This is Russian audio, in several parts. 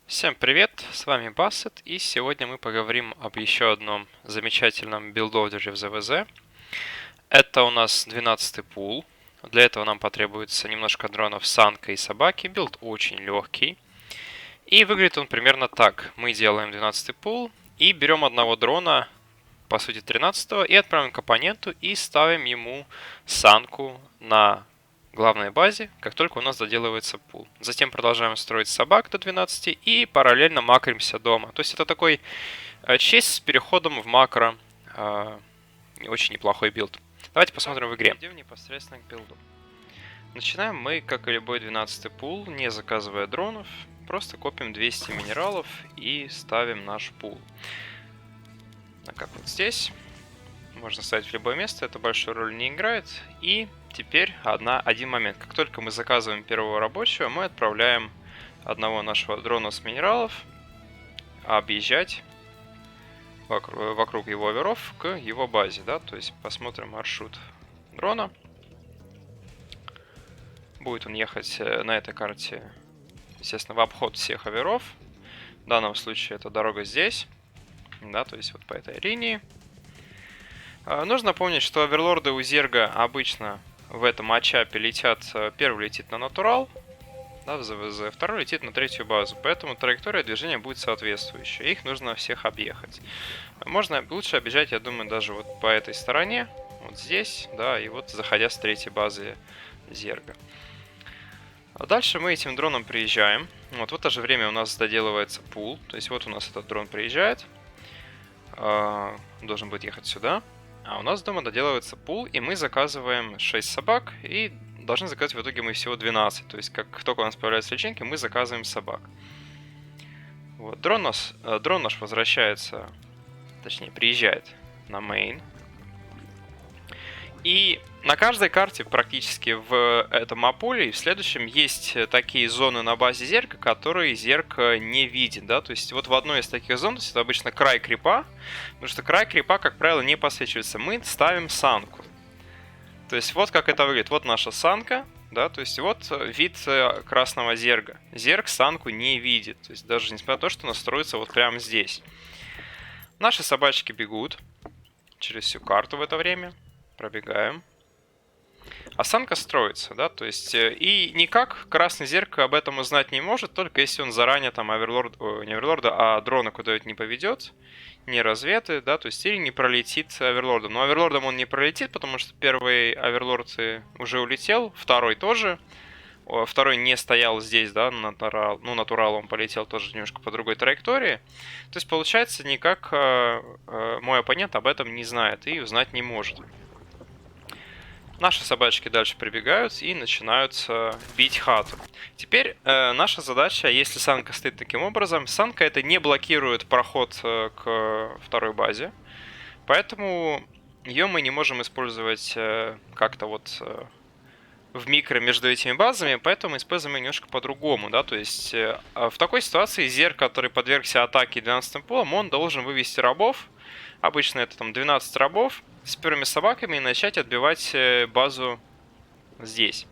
Всем привет, с вами Бассет, и сегодня мы поговорим об еще одном замечательном билдовере в ЗВЗ. Это у нас 12-й пул. Для этого нам потребуется немножко дронов Санка и собаки. Билд очень легкий. И выглядит он примерно так. Мы делаем 12-й пул и берем одного дрона, по сути 13-го, и отправим к оппоненту и ставим ему Санку на главной базе, как только у нас доделывается пул. Затем продолжаем строить собак до 12 и параллельно макримся дома. То есть это такой честь с переходом в макро. Очень неплохой билд. Давайте посмотрим в игре. Идем непосредственно к билду. Начинаем мы, как и любой 12 пул, не заказывая дронов. Просто копим 200 минералов и ставим наш пул. Как вот здесь. Можно ставить в любое место, это большую роль не играет. И теперь один момент. Как только мы заказываем первого рабочего, мы отправляем одного нашего дрона с минералов объезжать вокруг его оверов к его базе. Да? То есть посмотрим маршрут дрона. Будет он ехать на этой карте, естественно, в обход всех оверов. В данном случае это дорога здесь. Да, то есть вот по этой линии. Нужно помнить, что оверлорды у Зерга обычно в этом матчапе летят. Первый летит на натурал, да, в ЗВЗ, второй летит на третью базу. Поэтому траектория движения будет соответствующая. Их нужно всех объехать. Можно лучше объезжать, я думаю, даже вот по этой стороне. Вот здесь, да, и вот заходя с третьей базы Зерга. А дальше мы этим дроном приезжаем. Вот в это же время у нас доделывается пул. То есть вот у нас этот дрон приезжает. Должен будет ехать сюда. А у нас дома доделывается пул, и мы заказываем 6 собак, и должны заказать в итоге мы всего 12. То есть, как только у нас появляются личинки, мы заказываем собак. Вот. Дрон наш возвращается, точнее, приезжает на мейн. И на каждой карте практически в этом мапуле и в следующем есть такие зоны на базе Зерга, которые Зерг не видит, да, то есть вот в одной из таких зон, то есть это обычно край крипа, потому что край крипа, как правило, не подсвечивается. Мы ставим санку. То есть вот как это выглядит. Вот наша санка, да, то есть вот вид красного Зерга. Зерг санку не видит, то есть даже несмотря на то, что она строится вот прямо здесь. Наши собачки бегут через всю карту в это время. Пробегаем. Осанка строится, да, то есть и никак красный зеркало об этом узнать не может, только если он заранее там не оверлорда, а дрона куда-нибудь не поведет, не разведает, да, то есть или не пролетит оверлордом. Но оверлордом он не пролетит, потому что первый оверлорд уже улетел, второй тоже. Второй не стоял здесь, да, натурал он полетел тоже немножко по другой траектории. То есть получается никак мой оппонент об этом не знает и узнать не может. Наши собачки дальше прибегают и начинают бить хату. Теперь наша задача, если санка стоит таким образом, санка это не блокирует проход к второй базе. Поэтому ее мы не можем использовать как-то вот в микро между этими базами, поэтому используем ее немножко по-другому, да, то есть в такой ситуации Зерг, который подвергся атаке 12-м пулом, он должен вывести рабов, обычно это там 12 рабов, с первыми собаками и начать отбивать базу здесь.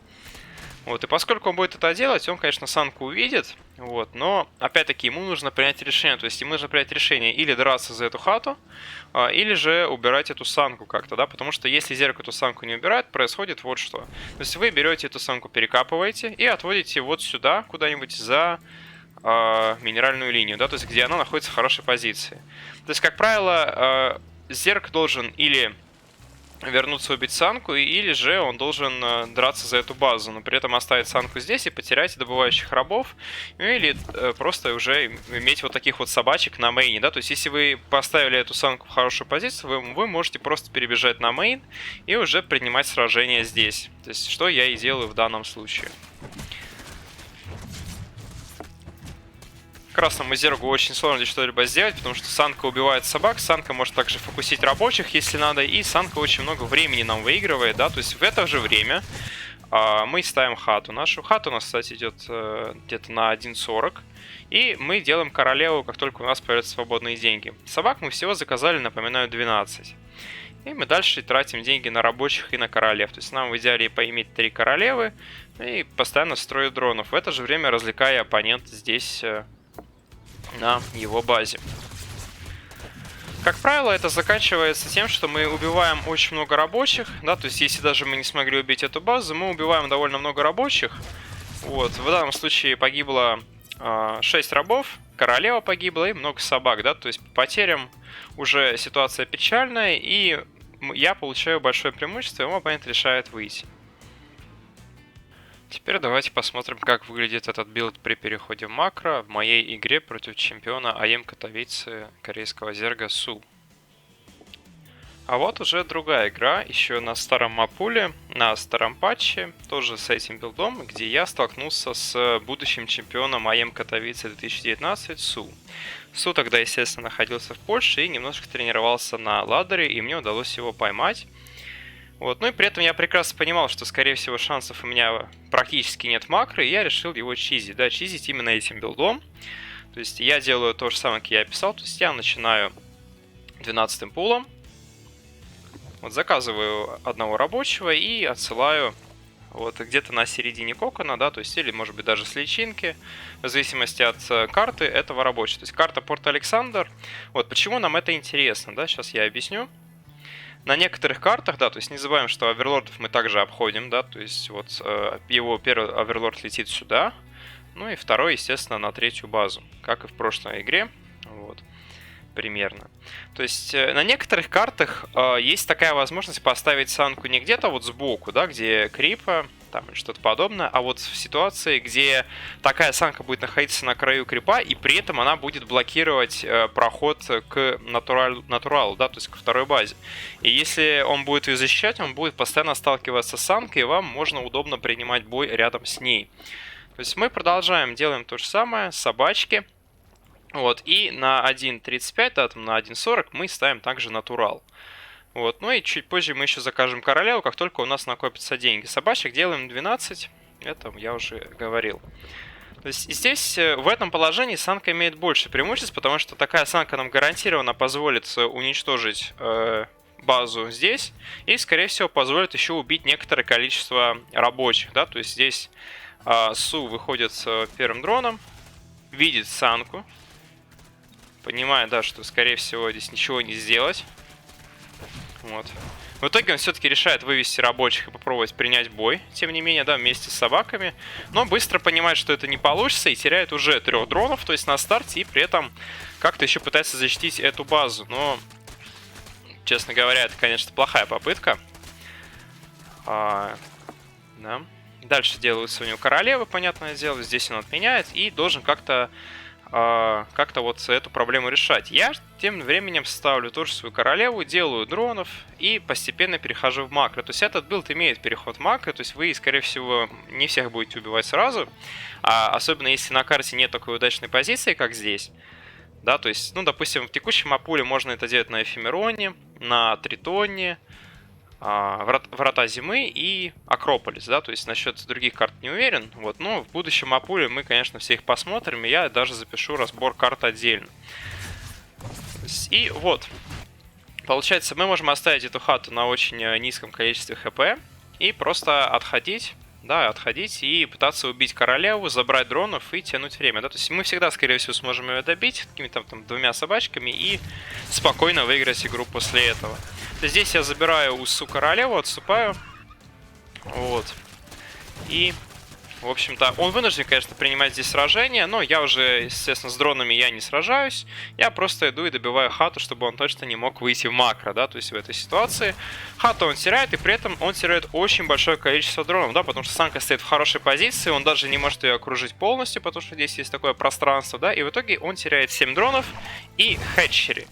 Вот, и поскольку он будет это делать, он, конечно, санку увидит, вот, но, опять-таки, ему нужно принять решение, то есть ему нужно принять решение или драться за эту хату, или же убирать эту санку как-то, да, потому что если Зерг эту санку не убирает, происходит вот что. То есть вы берете эту санку, перекапываете и отводите вот сюда, куда-нибудь за минеральную линию, да, то есть где она находится в хорошей позиции. То есть, как правило, Зерг должен или вернуться убить санку, или же он должен драться за эту базу, но при этом оставить санку здесь и потерять добывающих рабов, или просто уже иметь вот таких вот собачек на мейне, да, то есть если вы поставили эту санку в хорошую позицию, вы можете просто перебежать на мейн и уже принимать сражение здесь, то есть что я и делаю в данном случае. Красному Зергу очень сложно здесь что-либо сделать, потому что санка убивает собак, санка может также фокусить рабочих, если надо, и санка очень много времени нам выигрывает, да, то есть в это же время мы ставим хату. Нашу хату у нас, кстати, идет где-то на 1.40, и мы делаем королеву, как только у нас появятся свободные деньги. Собак мы всего заказали, напоминаю, 12. И мы дальше тратим деньги на рабочих и на королев. То есть нам в идеале поиметь 3 королевы и постоянно строить дронов. В это же время развлекая оппонента здесь на его базе. Как правило, это заканчивается тем, что мы убиваем очень много рабочих, да, то есть если даже мы не смогли убить эту базу, мы убиваем довольно много рабочих. Вот, в данном случае погибло 6 рабов, королева погибла и много собак, да, то есть по потерям уже ситуация печальная, и я получаю большое преимущество, и мой оппонент решает выйти. Теперь давайте посмотрим, как выглядит этот билд при переходе в макро в моей игре против чемпиона АЕМ Катовицы корейского зерга Су. А вот уже другая игра, еще на старом мапуле, на старом патче, тоже с этим билдом, где я столкнулся с будущим чемпионом АЕМ Катовицы 2019 Су. Су тогда, естественно, находился в Польше и немножко тренировался на ладере, и мне удалось его поймать. Вот. Ну и при этом я прекрасно понимал, что, скорее всего, шансов у меня практически нет в макро, и я решил его чизить. Да, чизить именно этим билдом. То есть я делаю то же самое, как я описал. То есть я начинаю 12-м пулом. Вот заказываю одного рабочего и отсылаю вот где-то на середине кокона, да, то есть или, может быть, даже с личинки, в зависимости от карты этого рабочего. То есть карта Порт Александр. Вот почему нам это интересно, да, сейчас я объясню. На некоторых картах, да, то есть не забываем, что оверлордов мы также обходим, да, то есть вот его первый оверлорд летит сюда, ну и второй, естественно, на третью базу, как и в прошлой игре, вот, примерно. То есть на некоторых картах есть такая возможность поставить санку не где-то вот сбоку, да, где крипа, там или что-то подобное, а вот в ситуации, где такая санка будет находиться на краю крипа, и при этом она будет блокировать проход к натуралу, да, то есть к второй базе. И если он будет ее защищать, он будет постоянно сталкиваться с санкой, и вам можно удобно принимать бой рядом с ней. То есть мы продолжаем, делаем то же самое, собачки. Вот, и на 1.35, да, там на 1.40 мы ставим также натурал. Вот, ну и чуть позже мы еще закажем королеву, как только у нас накопятся деньги. Собачек делаем 12, это я уже говорил. То есть здесь, в этом положении, санка имеет больше преимуществ, потому что такая санка нам гарантированно позволит уничтожить базу здесь. И, скорее всего, позволит еще убить некоторое количество рабочих, да, то есть здесь Су выходит с первым дроном, видит санку, понимает, да, что, скорее всего, здесь ничего не сделать. Вот. В итоге он все-таки решает вывести рабочих и попробовать принять бой, тем не менее, да, вместе с собаками. Но быстро понимает, что это не получится, и теряет уже 3 дронов, то есть на старте, и при этом как-то еще пытается защитить эту базу. Но, честно говоря, это, конечно, плохая попытка. Да. Дальше делаются у него королевы, понятное дело. Здесь он отменяет и должен как-то вот эту проблему решать. Я тем временем ставлю тоже свою королеву, делаю дронов и постепенно перехожу в макро. То есть этот билд имеет переход в макро, то есть вы, скорее всего, не всех будете убивать сразу, особенно если на карте нет такой удачной позиции, как здесь. Да, то есть, ну, допустим, в текущем мапуле можно это делать на Эфемероне, на Тритоне, Врата Зимы и Акрополис, да, то есть насчет других карт не уверен, вот, но в будущем мапуле мы, конечно, все их посмотрим, и я даже запишу разбор карт отдельно. И вот, получается, мы можем оставить эту хату на очень низком количестве хп и просто отходить, да, отходить и пытаться убить королеву, забрать дронов и тянуть время, да, то есть мы всегда, скорее всего, сможем ее добить какими-то там 2 собачками и спокойно выиграть игру после этого. Здесь я забираю у Су королеву, отступаю. Вот. И, в общем-то, он вынужден, конечно, принимать здесь сражение, но я уже, естественно, с дронами я не сражаюсь. Я просто иду и добиваю хату, чтобы он точно не мог выйти в макро, да, то есть в этой ситуации. Хату он теряет, и при этом он теряет очень большое количество дронов, да, потому что санка стоит в хорошей позиции, он даже не может ее окружить полностью, потому что здесь есть такое пространство, да, и в итоге он теряет 7 дронов и хэтчери.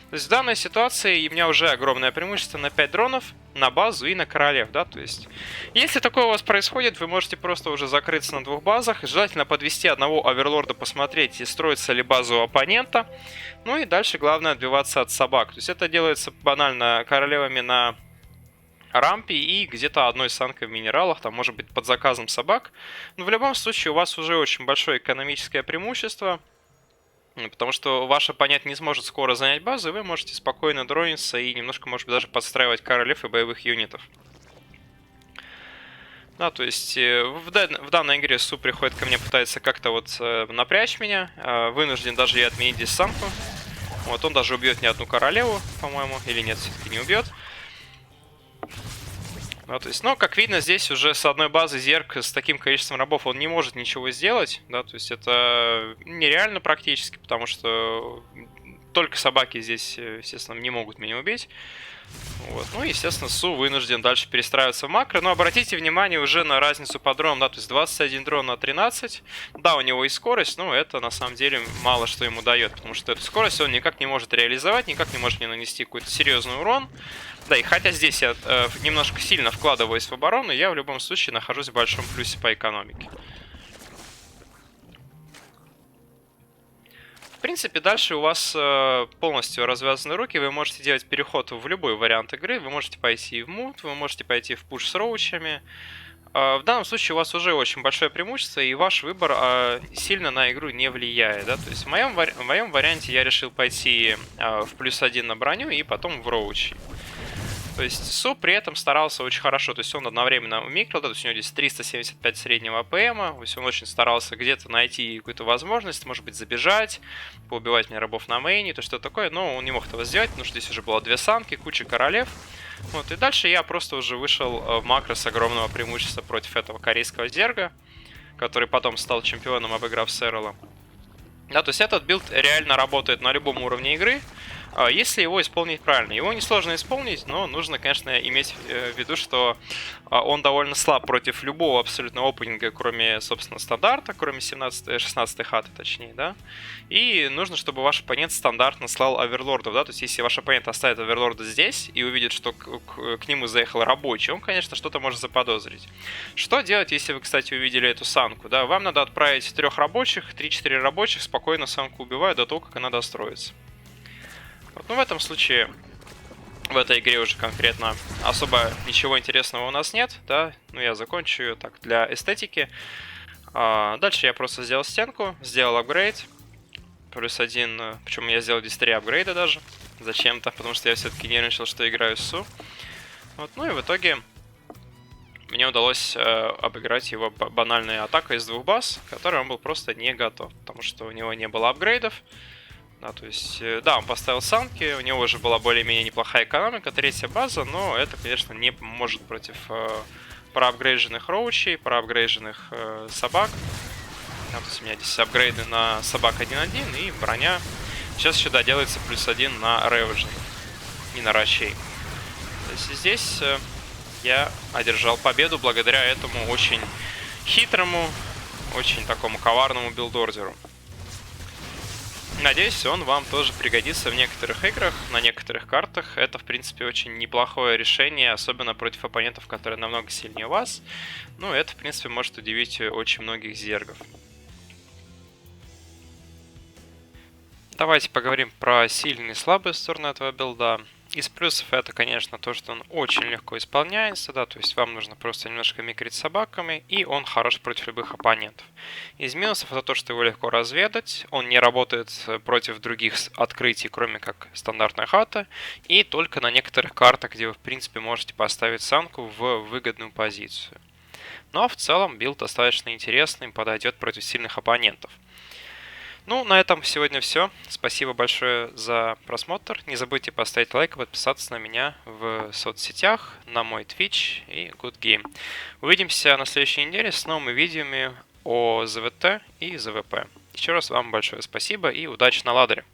То есть в данной ситуации у меня уже огромное преимущество на 5 дронов, на базу и на королев, да, то есть если такое у вас происходит, вы можете просто уже закрыться на 2 базах, желательно подвести одного оверлорда, посмотреть, и строится ли база у оппонента, ну и дальше главное отбиваться от собак, то есть это делается банально королевами на рампе и где-то одной санкой в минералах, там может быть под заказом собак, но в любом случае у вас уже очень большое экономическое преимущество. Потому что ваш оппонент не сможет скоро занять базу, и вы можете спокойно дрониться и немножко, может быть, даже подстраивать королев и боевых юнитов. Да, то есть в данной игре Су приходит ко мне, пытается как-то вот напрячь меня. Вынужден даже я отменить здесь самку. Вот, он даже убьет не одну королеву, по-моему. Или нет, все-таки не убьет. Да, то есть, ну, как видно, здесь уже с одной базы Зерк с таким количеством рабов он не может ничего сделать. Да, то есть это нереально практически, потому что только собаки здесь, естественно, не могут меня убить. Вот. Ну, естественно, Су вынужден дальше перестраиваться в макро. Но обратите внимание уже на разницу по дронам, да, то есть 21 дрон на 13. Да, у него и скорость, но это на самом деле мало что ему дает, потому что эту скорость он никак не может реализовать, никак не может мне нанести какой-то серьезный урон. Да, и хотя здесь я немножко сильно вкладываюсь в оборону, я в любом случае нахожусь в большом плюсе по экономике. В принципе, дальше у вас полностью развязаны руки, вы можете делать переход в любой вариант игры, вы можете пойти в мут, вы можете пойти в пуш с роучами. В данном случае у вас уже очень большое преимущество, и ваш выбор сильно на игру не влияет. Да? То есть в моем варианте я решил пойти в +1 на броню и потом в роучи. То есть Су при этом старался очень хорошо, то есть он одновременно микрил, да, то есть у него здесь 375 среднего АПМа, то есть он очень старался где-то найти какую-то возможность, может быть, забежать, поубивать мне рабов на мейне, то что такое, но он не мог этого сделать, потому что здесь уже было две самки, куча королев. Вот, и дальше я просто уже вышел в макро с огромного преимущества против этого корейского зерга, который потом стал чемпионом, обыграв Сэрола. Да, то есть этот билд реально работает на любом уровне игры, если его исполнить правильно. Его несложно исполнить, но нужно, конечно, иметь в виду, что он довольно слаб против любого абсолютно опенинга, кроме, собственно, стандарта, кроме 16 хаты, точнее, да. И нужно, чтобы ваш оппонент стандартно слал оверлордов, да, то есть если ваш оппонент оставит оверлорда здесь и увидит, что к нему заехал рабочий, он, конечно, что-то может заподозрить. Что делать, если вы, кстати, увидели эту санку, да? Вам надо отправить 3 рабочих, 3-4 рабочих спокойно самку убивают до того, как она достроится. Вот, ну, в этом случае, в этой игре уже конкретно особо ничего интересного у нас нет, да, ну, я закончу ее так для эстетики. Дальше я просто сделал стенку, сделал апгрейд, +1, причем я сделал здесь 3 апгрейда даже, зачем-то, потому что я все-таки нервничал, что играю с Су. Вот, ну и в итоге мне удалось обыграть его банальной атакой из 2 баз, которой он был просто не готов, потому что у него не было апгрейдов. Да, то есть, да, он поставил санки, у него уже была более-менее неплохая экономика, 3-я база, но это, конечно, не поможет против проапгрейженных роучей, проапгрейженных собак. Да, то есть у меня здесь апгрейды на собак 1-1 и броня. Сейчас еще доделается +1 на реведжен и на рачей. То есть здесь я одержал победу благодаря этому очень хитрому, очень такому коварному билдордеру. Надеюсь, он вам тоже пригодится в некоторых играх, на некоторых картах. Это, в принципе, очень неплохое решение, особенно против оппонентов, которые намного сильнее вас. Ну, это, в принципе, может удивить очень многих зергов. Давайте поговорим про сильные и слабые стороны этого билда. Из плюсов это, конечно, то, что он очень легко исполняется, да, то есть вам нужно просто немножко микрить собаками, и он хорош против любых оппонентов. Из минусов это то, что его легко разведать, он не работает против других открытий, кроме как стандартная хата, и только на некоторых картах, где вы, в принципе, можете поставить санку в выгодную позицию. Но в целом билд достаточно интересный, подойдет против сильных оппонентов. Ну, на этом сегодня все. Спасибо большое за просмотр. Не забудьте поставить лайк и подписаться на меня в соцсетях, на мой Twitch и Good Game. Увидимся на следующей неделе с новыми видеоми о ЗВТ и ЗВП. Еще раз вам большое спасибо и удачи на ладере.